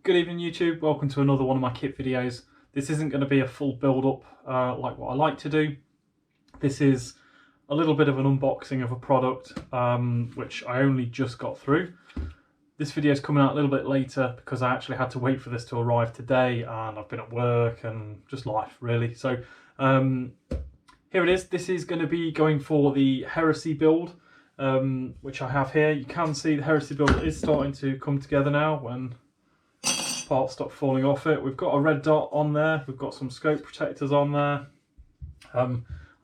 Good evening YouTube, welcome to another one of my kit videos. This isn't going to be a full build up like what I like to do. This is a little bit of an unboxing of a product which I only just got through. This video is coming out a little bit later because I actually had to wait for this to arrive today and I've been at work and just life really. So here it is. This is going to be going for the Heresy build which I have here. You can see the Heresy build is starting to come together now when parts stop falling off it. We've got a red dot on there, we've got some scope protectors on there. I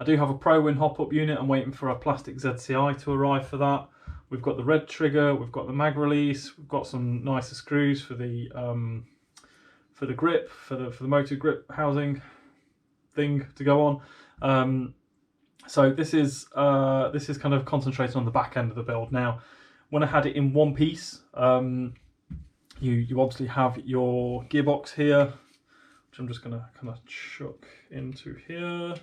do have a Pro Win hop-up unit. I'm waiting for a plastic ZCI to arrive for that. We've got the red trigger, we've got the mag release, we've got some nicer screws for the grip, for the motor grip housing thing to go on. So this is kind of concentrating on the back end of the build. Now, when I had it in one piece, you obviously have your gearbox here, which I'm just going to kind of chuck into here.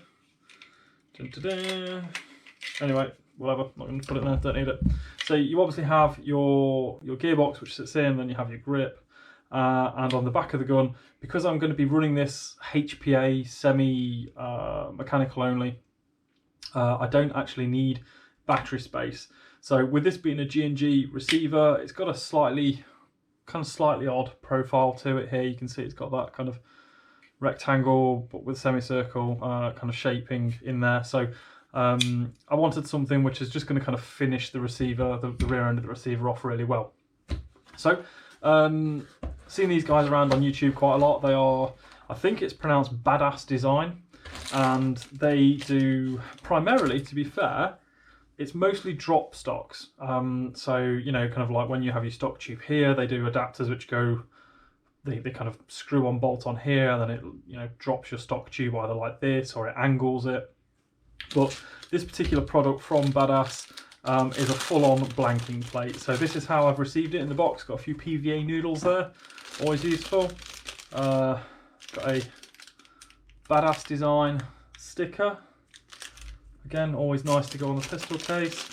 Anyway, whatever, I'm not going to put it there, don't need it. So you obviously have your gearbox which sits in, then you have your grip, and on the back of the gun, because I'm going to be running this HPA semi mechanical only, I don't actually need battery space. So with this being a G&G receiver, it's got a slightly odd profile to it here. You can see it's got that kind of rectangle but with semicircle kind of shaping in there. So I wanted something which is just going to kind of finish the receiver, the rear end of the receiver off really well. So seen these guys around on YouTube quite a lot. They are, I think it's pronounced Badas.Design, and they do primarily, to be fair, it's mostly drop stocks. So, you know, kind of like when you have your stock tube here, they do adapters which go, they kind of screw on, bolt on here, and then it, you know, drops your stock tube either like this or it angles it. But this particular product from Badas is a full-on blanking plate. So this is how I've received it in the box. Got a few PVA noodles there, always useful. Got a Badas.Design sticker. Again, always nice to go on the pistol case.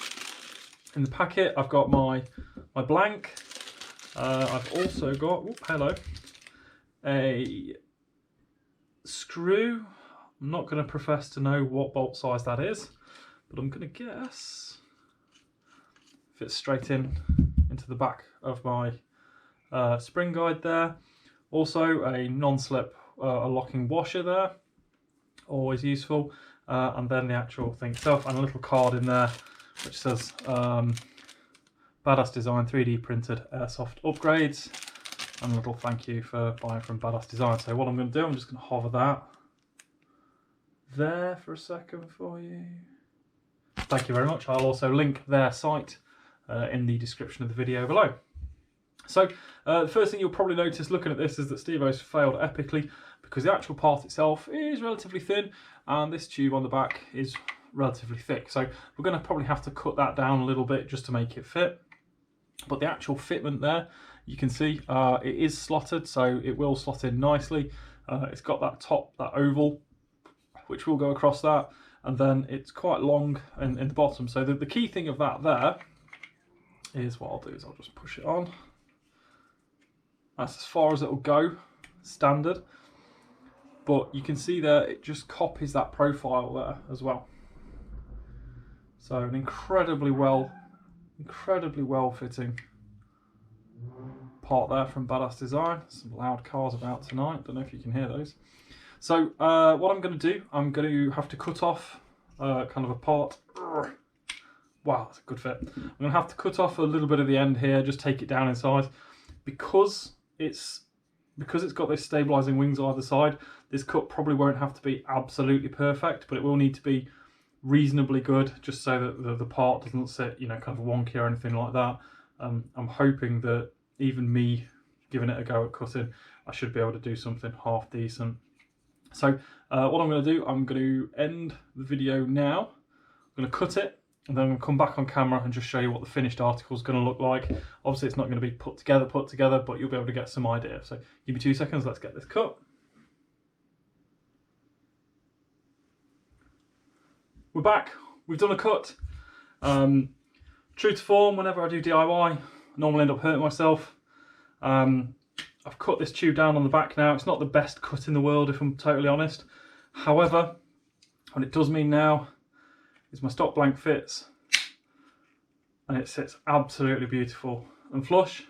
In the packet, I've got my blank. I've also got, a screw. I'm not going to profess to know what bolt size that is, but I'm going to guess fits straight into the back of my spring guide there. Also a non-slip a locking washer there, always useful. And then the actual thing itself, and a little card in there which says Badas.Design 3D printed airsoft upgrades, and a little thank you for buying from Badas.Design. So what I'm going to do, I'm just going to hover that there for a second for you. Thank you very much. I'll also link their site in the description of the video below. So the first thing you'll probably notice looking at this is that Steve-O's failed epically, because the actual part itself is relatively thin and this tube on the back is relatively thick. So we're going to probably have to cut that down a little bit just to make it fit. But the actual fitment there, you can see it is slotted, so it will slot in nicely. It's got that top, that oval, which will go across that, and then it's quite long in the bottom. So the key thing of that there is, what I'll do is I'll just push it on. That's as far as it will go, standard. But you can see there, it just copies that profile there as well. So an incredibly well fitting part there from Badas.Design. Some loud cars about tonight, don't know if you can hear those. So what I'm going to do, I'm going to have to cut off kind of a part. Wow, that's a good fit. I'm going to have to cut off a little bit of the end here, just take it down in size. Because it's got those stabilising wings either side, this cut probably won't have to be absolutely perfect, but it will need to be reasonably good, just so that the part doesn't sit, you know, kind of wonky or anything like that. I'm hoping that even me giving it a go at cutting, I should be able to do something half decent. So what I'm going to do, I'm going to end the video now. I'm going to cut it, and then I'm going to come back on camera and just show you what the finished article is going to look like. Obviously it's not going to be put together, but you'll be able to get some idea. So give me 2 seconds, let's get this cut. We're back, we've done a cut. True to form, whenever I do DIY, I normally end up hurting myself. I've cut this tube down on the back now. It's not the best cut in the world, if I'm totally honest. However, what it does mean now is my stock blank fits, and it sits absolutely beautiful and flush.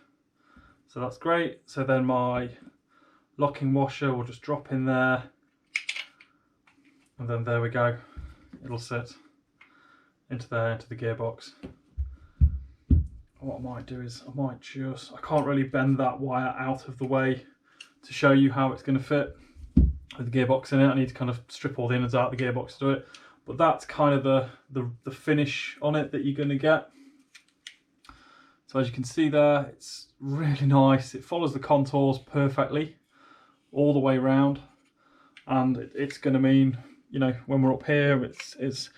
So that's great. So then my locking washer will just drop in there, and then there we go. It'll sit into there, into the gearbox. What I might do is I can't really bend that wire out of the way to show you how it's going to fit with the gearbox in it. I need to kind of strip all the innards out of the gearbox to do it. But that's kind of the finish on it that you're going to get. So as you can see there, it's really nice. It follows the contours perfectly all the way around, and it's going to mean, you know, when we're up here, there's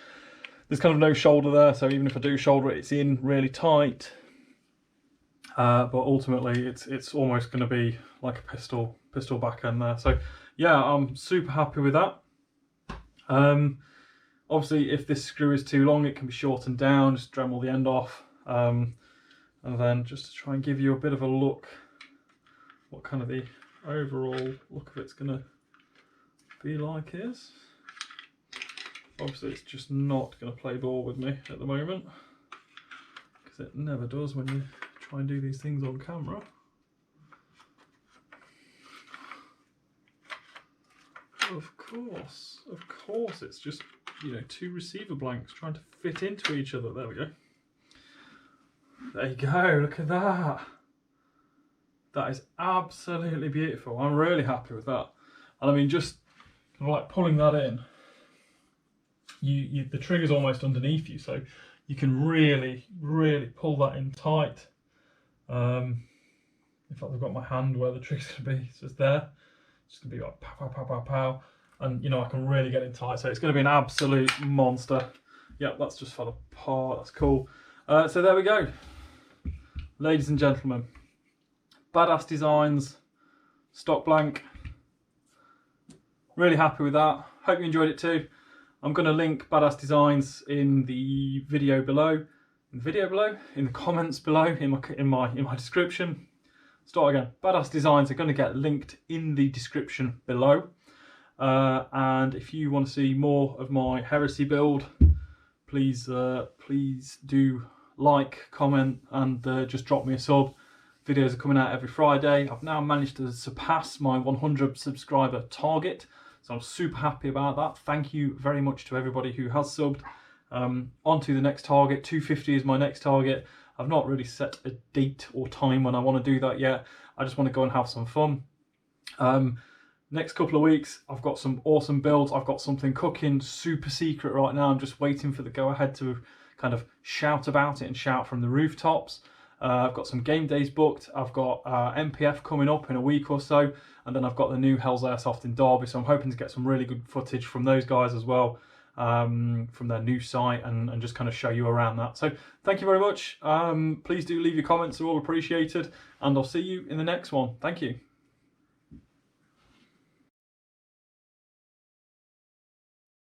kind of no shoulder there. So even if I do shoulder it, it's in really tight. But ultimately, it's almost going to be like a pistol back end there. So yeah, I'm super happy with that. Obviously, if this screw is too long, it can be shortened down. Just dremel the end off, and then just to try and give you a bit of a look, what kind of the overall look of it's going to be like is. Obviously, it's just not going to play ball with me at the moment, because it never does when you try and do these things on camera. Of course, it's just, you know, two receiver blanks trying to fit into each other. There we go. There you go, look at that. That is absolutely beautiful. I'm really happy with that. And I mean, just kind of like pulling that in, the trigger's almost underneath you, so you can really pull that in tight. In fact, I've got my hand where the trigger's going to be, so it's there. It's going to be like pow, pow, pow, pow, pow. And, you know, I can really get it tight, so it's going to be an absolute monster. Yep, that's just fell apart. That's cool. So there we go. Ladies and gentlemen, Badas.Design's stock blank. Really happy with that. Hope you enjoyed it too. I'm going to link Badas.Designs in the video below. In the comments below, in my description. Start again. Badas.Designs are going to get linked in the description below. And if you want to see more of my Heresy build, please do like, comment, and just drop me a sub. Videos are coming out every Friday. I've now managed to surpass my 100 subscriber target, so I'm super happy about that. Thank you very much to everybody who has subbed. On to the next target. 250 is my next target. I've not really set a date or time when I want to do that yet. I just want to go and have some fun. Next couple of weeks, I've got some awesome builds. I've got something cooking, super secret right now. I'm just waiting for the go-ahead to kind of shout about it and shout from the rooftops. I've got some game days booked. I've got MPF coming up in a week or so, and then I've got the new Hell's Airsoft in Derby, so I'm hoping to get some really good footage from those guys as well, from their new site, and just kind of show you around that. So thank you very much. Please do leave your comments, they're all appreciated, and I'll see you in the next one. Thank you.